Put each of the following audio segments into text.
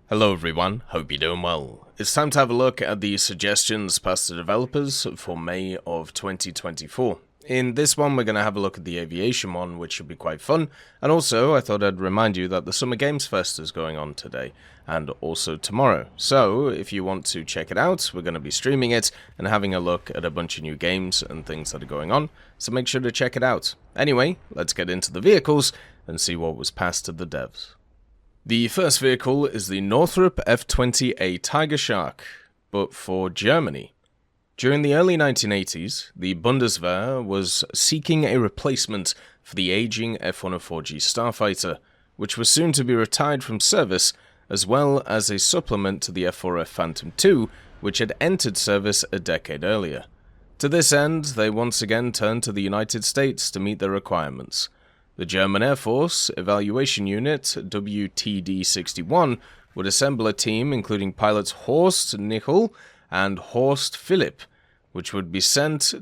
Hello everyone, hope you're doing well. It's time to have a look at the suggestions passed to developers for May of 2024. In this one we're going to have a look at the Aviation one, which should be quite fun, and also I thought I'd remind you that the Summer Games Fest is going on today, and also tomorrow. So if you want to check it out, we're going to be streaming it and having a look at a bunch of new games and things that are going on, so make sure to check it out. Anyway, let's get into the vehicles and see what was passed to the devs. The first vehicle is the Northrop F-20A Tigershark, but for Germany. During the early 1980s, the Bundeswehr was seeking a replacement for the aging F-104G starfighter, which was soon to be retired from service, as well as a supplement to the F-4F Phantom II, which had entered service a decade earlier. To this end, they once again turned to the United States to meet their requirements. The German Air Force Evaluation Unit, WTD-61, would assemble a team including pilots Horst Nichol and Horst Philipp, which would be sent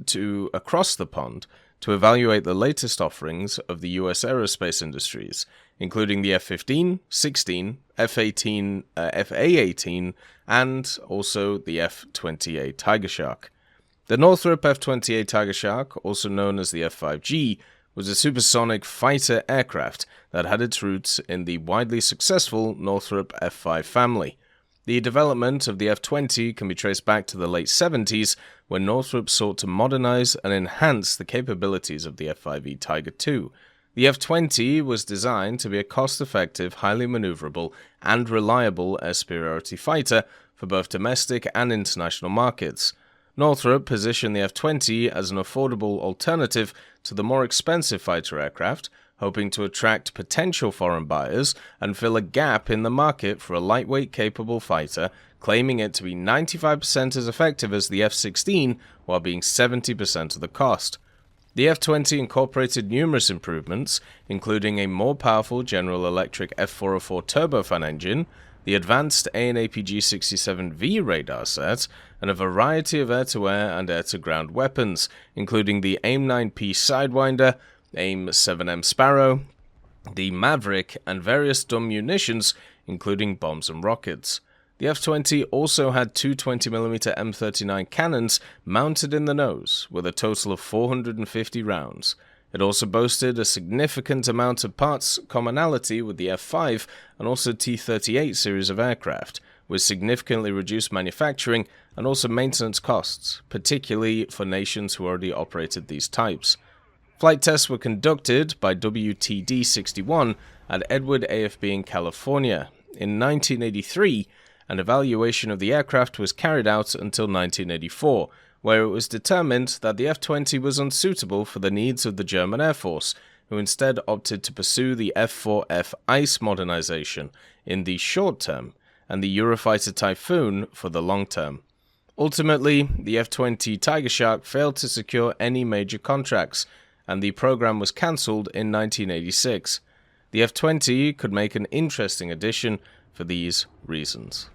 across the pond to evaluate the latest offerings of the US aerospace industries, including the F-15, 16, F-18, F-A-18, and also the F-20A Tigershark. The Northrop F-20A Tigershark, also known as the F-5G, was a supersonic fighter aircraft that had its roots in the widely successful Northrop F-5 family. The development of the F-20 can be traced back to the late 70s, when Northrop sought to modernize and enhance the capabilities of the F-5E Tiger II. The F-20 was designed to be a cost-effective, highly maneuverable, and reliable air superiority fighter for both domestic and international markets. Northrop positioned the F-20 as an affordable alternative to the more expensive fighter aircraft, hoping to attract potential foreign buyers and fill a gap in the market for a lightweight capable fighter, claiming it to be 95% as effective as the F-16 while being 70% of the cost. The F-20 incorporated numerous improvements, including a more powerful General Electric F-404 turbofan engine, the advanced AN/APG-67V radar set, and a variety of air-to-air and air-to-ground weapons, including the AIM-9P Sidewinder, AIM-7M Sparrow, the Maverick, and various dumb munitions, including bombs and rockets. The F-20 also had two 20mm M39 cannons mounted in the nose, with a total of 450 rounds. It also boasted a significant amount of parts commonality with the F-5 and also T-38 series of aircraft, with significantly reduced manufacturing and also maintenance costs, particularly for nations who already operated these types. Flight tests were conducted by WTD-61 at Edward AFB in California. In 1983, an evaluation of the aircraft was carried out until 1984, where it was determined that the F-20 was unsuitable for the needs of the German Air Force, who instead opted to pursue the F-4F ICE modernization in the short term and the Eurofighter Typhoon for the long term. Ultimately, the F-20 Tigershark failed to secure any major contracts, and the program was cancelled in 1986. The F-20 could make an interesting addition for these reasons.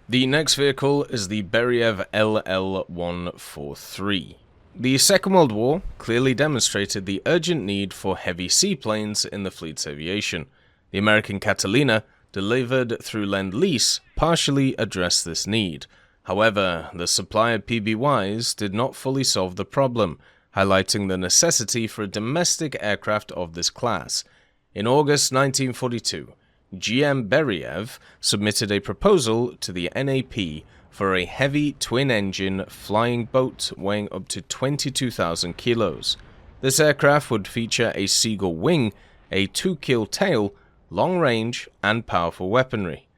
The next vehicle is the Beriev LL-143. The Second World War clearly demonstrated the urgent need for heavy seaplanes in the fleet's aviation. The American Catalina, delivered through Lend-Lease, partially addressed this need. However, the supply of PBYs did not fully solve the problem, highlighting the necessity for a domestic aircraft of this class. In August 1942, GM Beriev submitted a proposal to the NAP for a heavy twin-engine flying boat weighing up to 22,000 kilos. This aircraft would feature a seagull wing, a 2-keel tail, long range, and powerful weaponry.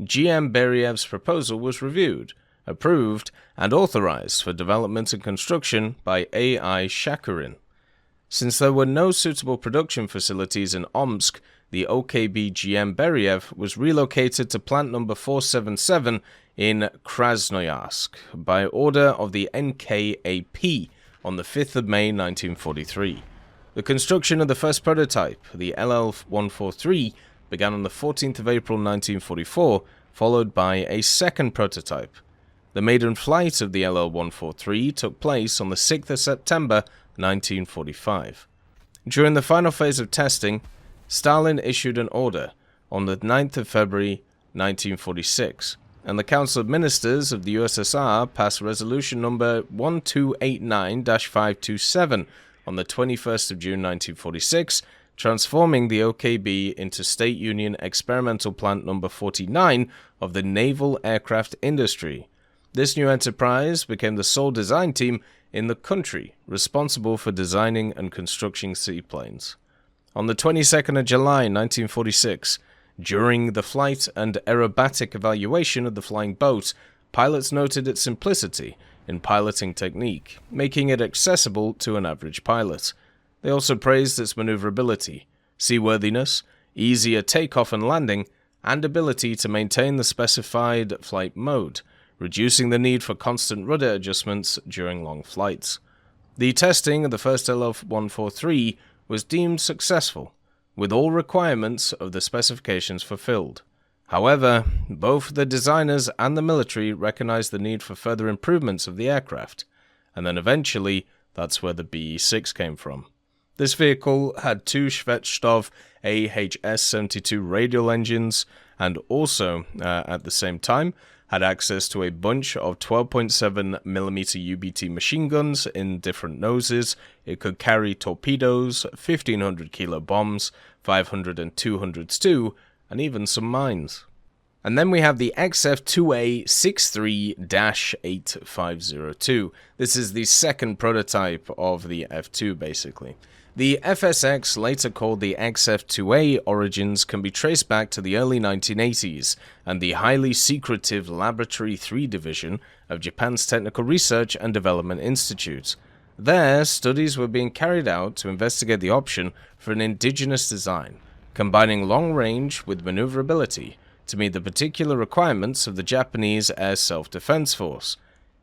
GM Beriev's proposal was reviewed, approved, and authorized for development and construction by A.I. Sakeen. Since there were no suitable production facilities in Omsk, the OKB GM Beriev was relocated to plant number 477 in Krasnoyarsk by order of the NKAP on the 5th of May 1943. The construction of the first prototype, the LL-143, began on the 14th of April 1944, followed by a second prototype. The maiden flight of the LL-143 took place on the 6th of September 1945. During the final phase of testing, Stalin issued an order on the 9th of February 1946, and the Council of Ministers of the USSR passed Resolution number 1289-527 on the 21st of June 1946, transforming the OKB into State Union Experimental Plant number 49 of the naval aircraft industry. This new enterprise became the sole design team in the country responsible for designing and constructing seaplanes. On the 22nd of July 1946, during the flight and aerobatic evaluation of the flying boat, pilots noted its simplicity in piloting technique, making it accessible to an average pilot. They also praised its maneuverability, seaworthiness, easier takeoff and landing, and ability to maintain the specified flight mode, reducing the need for constant rudder adjustments during long flights. The testing of the first LL-143 was deemed successful, with all requirements of the specifications fulfilled. However, both the designers and the military recognized the need for further improvements of the aircraft, and then eventually that's where the BE-6 came from. This vehicle had two Shvetshtov AHS-72 radial engines, and also, at the same time, had access to a bunch of 12.7mm UBT machine guns in different noses. It could carry torpedoes, 1,500 kilo bombs, 500 and 200s too, and even some mines. And then we have the XF2A63-8502. This is the second prototype of the F2 basically. The FSX, later called the XF2A origins, can be traced back to the early 1980s and the highly secretive Laboratory 3 division of Japan's Technical Research and Development Institute. There, studies were being carried out to investigate the option for an indigenous design, combining long range with maneuverability to meet the particular requirements of the Japanese Air Self-Defense Force.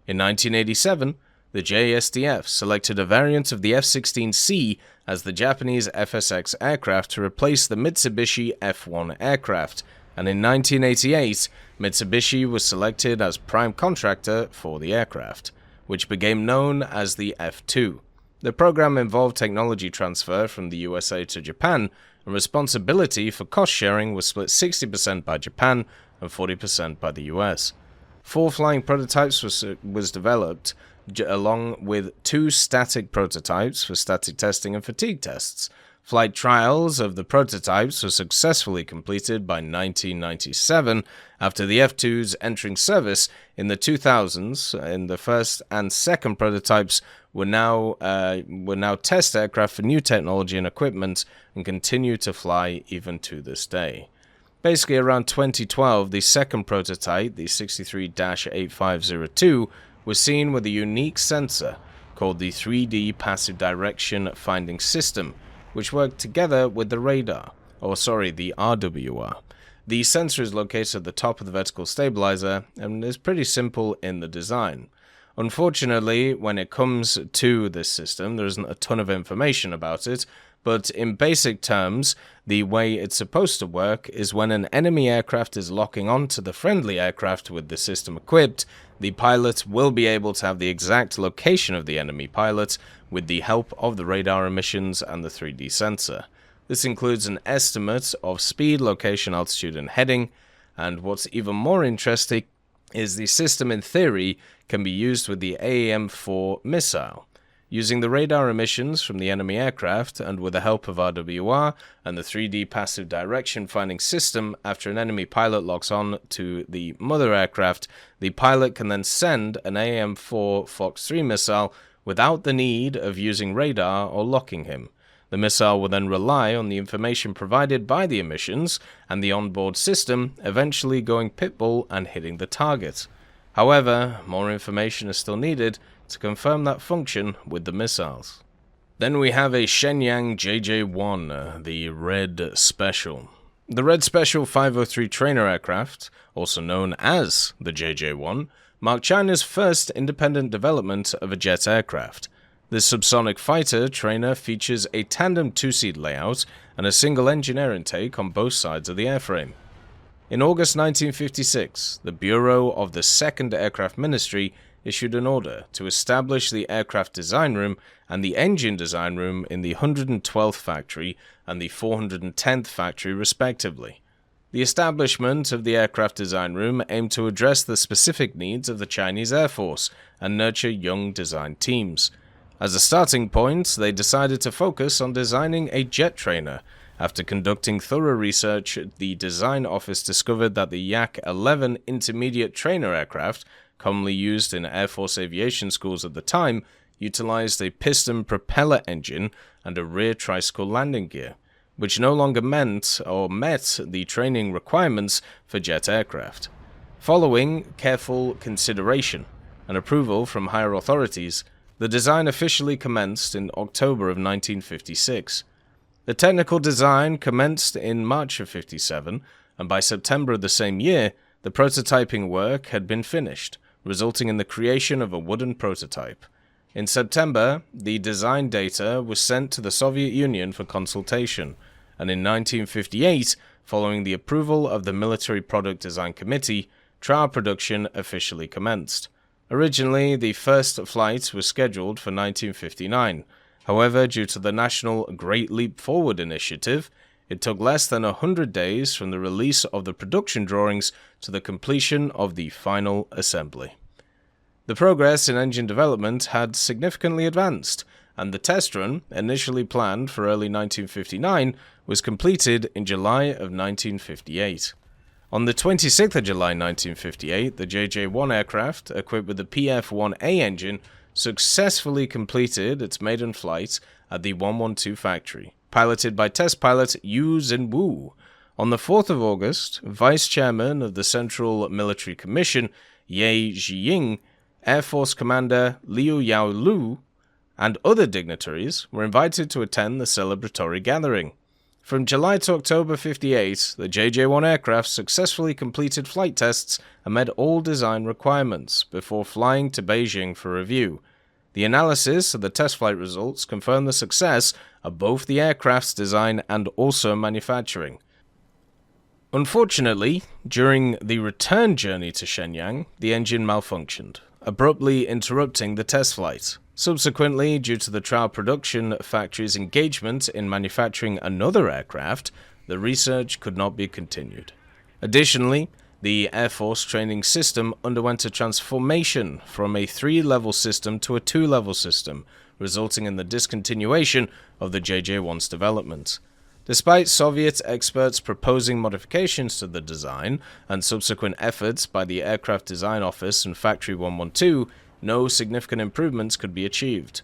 In 1987, the JSDF selected a variant of the F-16C as the Japanese FSX aircraft to replace the Mitsubishi F-1 aircraft, and in 1988, Mitsubishi was selected as prime contractor for the aircraft, which became known as the F-2. The program involved technology transfer from the USA to Japan, and responsibility for cost sharing was split 60% by Japan and 40% by the US. 4 flying prototypes was developed, along with 2 static prototypes for static testing and fatigue tests. Flight trials of the prototypes were successfully completed by 1997 after the F-2s entering service in the 2000s, and the first and second prototypes were now test aircraft for new technology and equipment and continue to fly even to this day. Basically, around 2012, the second prototype, the 63-8502, was seen with a unique sensor called the 3D Passive Direction Finding System, which worked together with the radar, the RWR. The sensor is located at the top of the vertical stabilizer and is pretty simple in the design. Unfortunately, when it comes to this system, there isn't a ton of information about it, but in basic terms, the way it's supposed to work is when an enemy aircraft is locking onto the friendly aircraft with the system equipped, the pilot will be able to have the exact location of the enemy pilot with the help of the radar emissions and the 3D sensor. This includes an estimate of speed, location, altitude, and heading, and what's even more interesting is the system in theory can be used with the AAM-4 missile. Using the radar emissions from the enemy aircraft and with the help of RWR and the 3D passive direction finding system, after an enemy pilot locks on to the mother aircraft, the pilot can then send an AAM-4 Fox 3 missile without the need of using radar or locking him. The missile will then rely on the information provided by the emissions and the onboard system, eventually going pitbull and hitting the target. However, more information is still needed to confirm that function with the missiles. Then we have a Shenyang JJ-1, the Red Special. The Red Special 503 trainer aircraft, also known as the JJ-1, marked China's first independent development of a jet aircraft. This subsonic fighter trainer features a tandem 2-seat layout and a single engine air intake on both sides of the airframe. In August 1956, the Bureau of the Second Aircraft Ministry issued an order to establish the aircraft design room and the engine design room in the 112th factory and the 410th factory respectively. The establishment of the Aircraft Design Room aimed to address the specific needs of the Chinese Air Force and nurture young design teams. As a starting point, they decided to focus on designing a jet trainer. After conducting thorough research, the design office discovered that the Yak-11 intermediate trainer aircraft, commonly used in Air Force aviation schools at the time, utilized a piston propeller engine and a rear tricycle landing gear, which no longer met the training requirements for jet aircraft. Following careful consideration and approval from higher authorities, the design officially commenced in October of 1956. The technical design commenced in March of 57, and by September of the same year, the prototyping work had been finished, resulting in the creation of a wooden prototype. In September, the design data was sent to the Soviet Union for consultation, and in 1958, following the approval of the Military Product Design Committee, trial production officially commenced. Originally, the first flight was scheduled for 1959. However, due to the National Great Leap Forward initiative, it took less than 100 days from the release of the production drawings to the completion of the final assembly. The progress in engine development had significantly advanced, and the test run, initially planned for early 1959, was completed in July of 1958. On the 26th of July 1958, the JJ-1 aircraft, equipped with the PF-1A engine, successfully completed its maiden flight at the 112 factory, piloted by test pilot Yu Xinwu. On the 4th of August, Vice Chairman of the Central Military Commission, Ye Zhiying, Air Force Commander Liu Yaolu, and other dignitaries were invited to attend the celebratory gathering. From July to October 58, the JJ-1 aircraft successfully completed flight tests and met all design requirements before flying to Beijing for review. The analysis of the test flight results confirmed the success of both the aircraft's design and also manufacturing. Unfortunately, during the return journey to Shenyang, the engine malfunctioned, abruptly interrupting the test flight. Subsequently, due to the trial production factory's engagement in manufacturing another aircraft, the research could not be continued. Additionally, the Air Force training system underwent a transformation from a 3-level system to a 2-level system, resulting in the discontinuation of the JJ-1's development. Despite Soviet experts proposing modifications to the design and subsequent efforts by the Aircraft Design Office and Factory 112, no significant improvements could be achieved.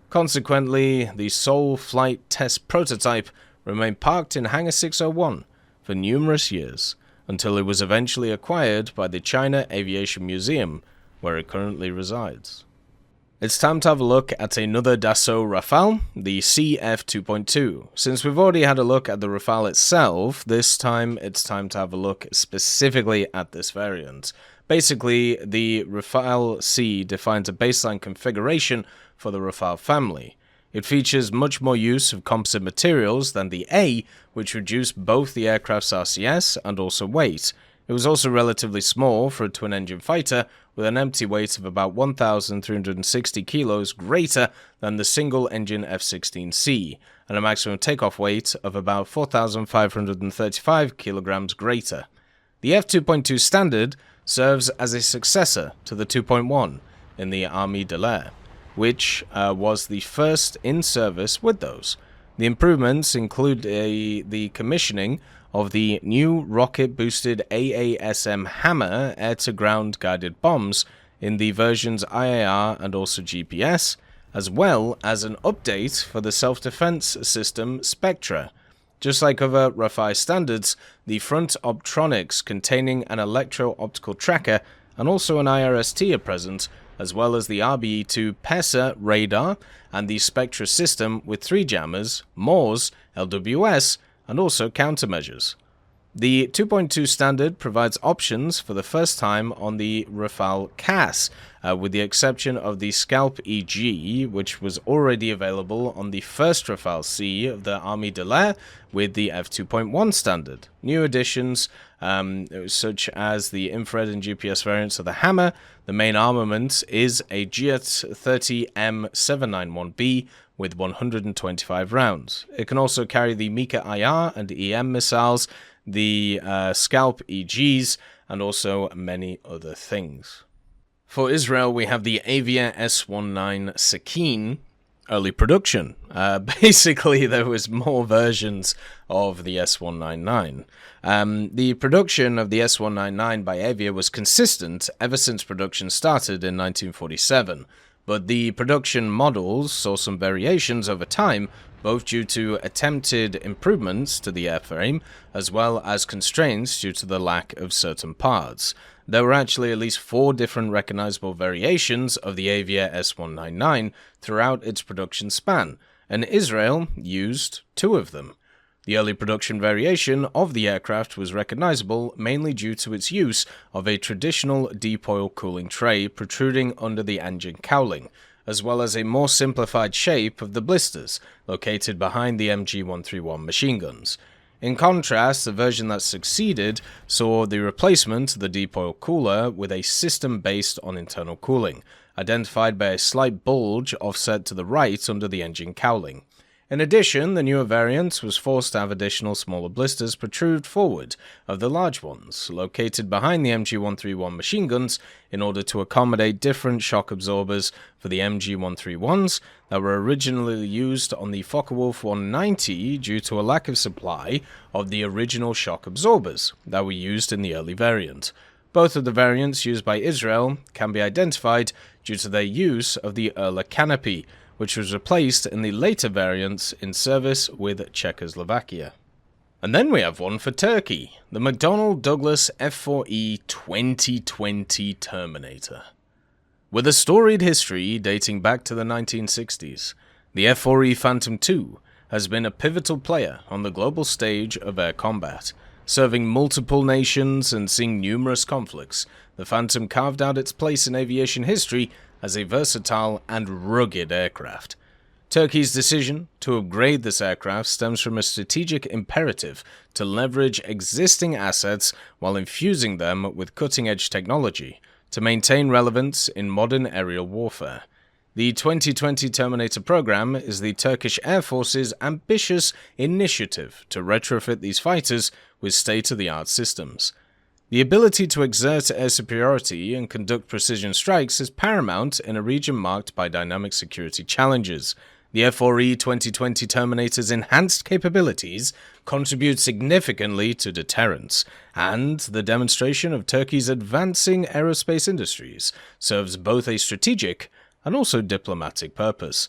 Consequently, the sole flight test prototype remained parked in Hangar 601 for numerous years, until it was eventually acquired by the China Aviation Museum, where it currently resides. It's time to have a look at another Dassault Rafale, the CF2.2. Since we've already had a look at the Rafale itself, this time it's time to have a look specifically at this variant. Basically, the Rafale C defines a baseline configuration for the Rafale family. It features much more use of composite materials than the A, which reduced both the aircraft's RCS and also weight. It was also relatively small for a twin-engine fighter, with an empty weight of about 1,360 kilos greater than the single-engine F-16C, and a maximum takeoff weight of about 4,535 kilograms greater. The F-2.2 standard serves as a successor to the 2.1 in the Army de l'Air, which was the first in service with those. The improvements include the commissioning of the new rocket-boosted AASM Hammer air-to-ground guided bombs in the versions IAR and also GPS, as well as an update for the self-defense system Spectra. Just like other Rafale standards, the front optronics containing an electro-optical tracker and also an IRST are present, as well as the RBE-2 PESA radar and the Spectra system with 3 jammers, MORS, LWS, and also countermeasures. The 2.2 standard provides options for the first time on the Rafale CAS, with the exception of the Scalp EG, which was already available on the first Rafale C of the Army de l'Air with the F2.1 standard. New additions, such as the infrared and GPS variants of the Hammer. The main armament is a GS-30M791B with 125 rounds. It can also carry the Mika IR and EM missiles, the Scalp EGs, and also many other things. For Israel, we have the Avia S-19 Sakeen early production. Basically, there was more versions of the S-199. The production of the S-199 by Avia was consistent ever since production started in 1947, but the production models saw some variations over time, both due to attempted improvements to the airframe, as well as constraints due to the lack of certain parts. There were actually at least 4 different recognizable variations of the Avia S-199 throughout its production span, and Israel used 2 of them. The early production variation of the aircraft was recognizable mainly due to its use of a traditional deep oil cooling tray protruding under the engine cowling, as well as a more simplified shape of the blisters located behind the MG-131 machine guns. In contrast, the version that succeeded saw the replacement of the deep oil cooler with a system based on internal cooling, identified by a slight bulge offset to the right under the engine cowling. In addition, the newer variant was forced to have additional smaller blisters protrude forward of the large ones, located behind the MG-131 machine guns in order to accommodate different shock absorbers for the MG-131s that were originally used on the Focke-Wulf 190 due to a lack of supply of the original shock absorbers that were used in the early variant. Both of the variants used by Israel can be identified due to their use of the Erla canopy, which was replaced in the later variants in service with Czechoslovakia. And then we have one for Turkey, the McDonnell Douglas F-4E 2020 Terminator. With a storied history dating back to the 1960s, the F-4E Phantom II has been a pivotal player on the global stage of air combat. Serving multiple nations and seeing numerous conflicts, the Phantom carved out its place in aviation history as a versatile and rugged aircraft. Turkey's decision to upgrade this aircraft stems from a strategic imperative to leverage existing assets while infusing them with cutting-edge technology to maintain relevance in modern aerial warfare. The 2020 Terminator program is the Turkish Air Force's ambitious initiative to retrofit these fighters with state-of-the-art systems. The ability to exert air superiority and conduct precision strikes is paramount in a region marked by dynamic security challenges. The F-4E 2020 Terminator's enhanced capabilities contribute significantly to deterrence, and the demonstration of Turkey's advancing aerospace industries serves both a strategic and also diplomatic purpose.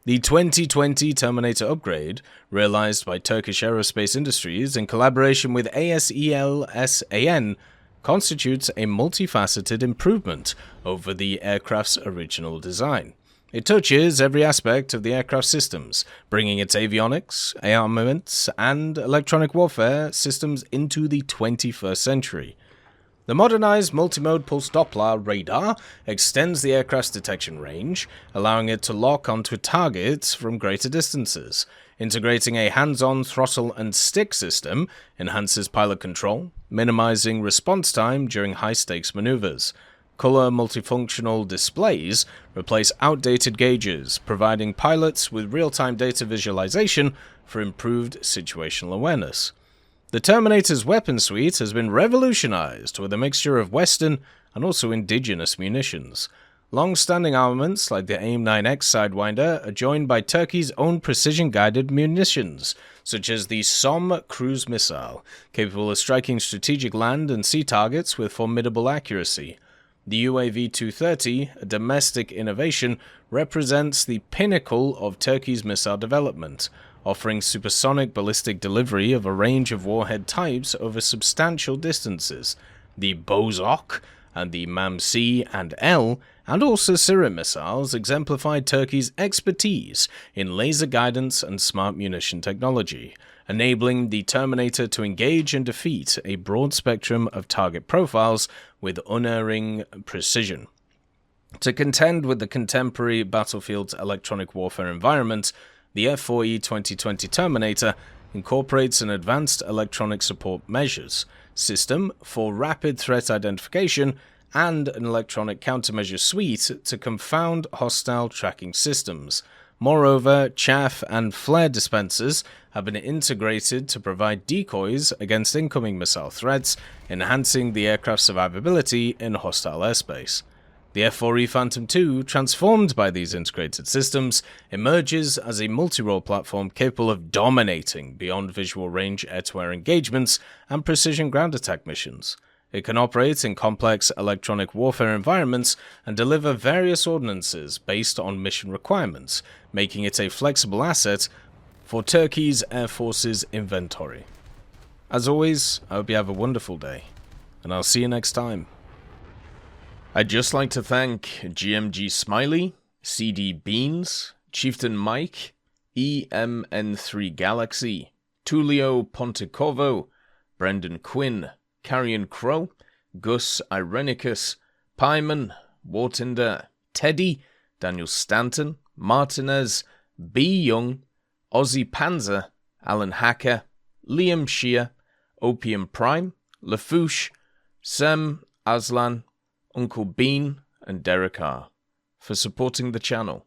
The 2020 Terminator upgrade, realized by Turkish Aerospace Industries in collaboration with ASEL-SAN, constitutes a multifaceted improvement over the aircraft's original design. It touches every aspect of the aircraft systems, bringing its avionics, armaments, and electronic warfare systems into the 21st century. The modernized multimode pulse Doppler radar extends the aircraft's detection range, allowing it to lock onto targets from greater distances. Integrating a hands-on throttle and stick system enhances pilot control, minimizing response time during high-stakes maneuvers. Color multifunctional displays replace outdated gauges, providing pilots with real-time data visualization for improved situational awareness. The Terminator's weapon suite has been revolutionized with a mixture of Western and also indigenous munitions. Long-standing armaments like the AIM-9X Sidewinder are joined by Turkey's own precision-guided munitions, such as the SOM cruise missile, capable of striking strategic land and sea targets with formidable accuracy. The UAV-230, a domestic innovation, represents the pinnacle of Turkey's missile development, offering supersonic ballistic delivery of a range of warhead types over substantial distances. The Bozok and the MAM-C and L, and also Sirit missiles, exemplified Turkey's expertise in laser guidance and smart munition technology, enabling the Terminator to engage and defeat a broad spectrum of target profiles with unerring precision. To contend with the contemporary battlefield's electronic warfare environment, the F-4E 2020 Terminator incorporates an advanced electronic support measures system for rapid threat identification and an electronic countermeasure suite to confound hostile tracking systems. Moreover, chaff and flare dispensers have been integrated to provide decoys against incoming missile threats, enhancing the aircraft's survivability in hostile airspace. The F-4E Phantom II, transformed by these integrated systems, emerges as a multi-role platform capable of dominating beyond visual range air-to-air engagements and precision ground attack missions. It can operate in complex electronic warfare environments and deliver various ordnances based on mission requirements, making it a flexible asset for Turkey's Air Force's inventory. As always, I hope you have a wonderful day, and I'll see you next time. I'd just like to thank GMG Smiley, CD Beans, Chieftain Mike, EMN3 Galaxy, Tulio Pontecorvo, Brendan Quinn, Carrion Crow, Gus Irenicus, Pyman, Wartinder, Teddy, Daniel Stanton, Martinez, B. Young, Ozzy Panzer, Alan Hacker, Liam Shear, Opium Prime, Lafouche, Sem Aslan, Uncle Bean, and Derek R. for supporting the channel.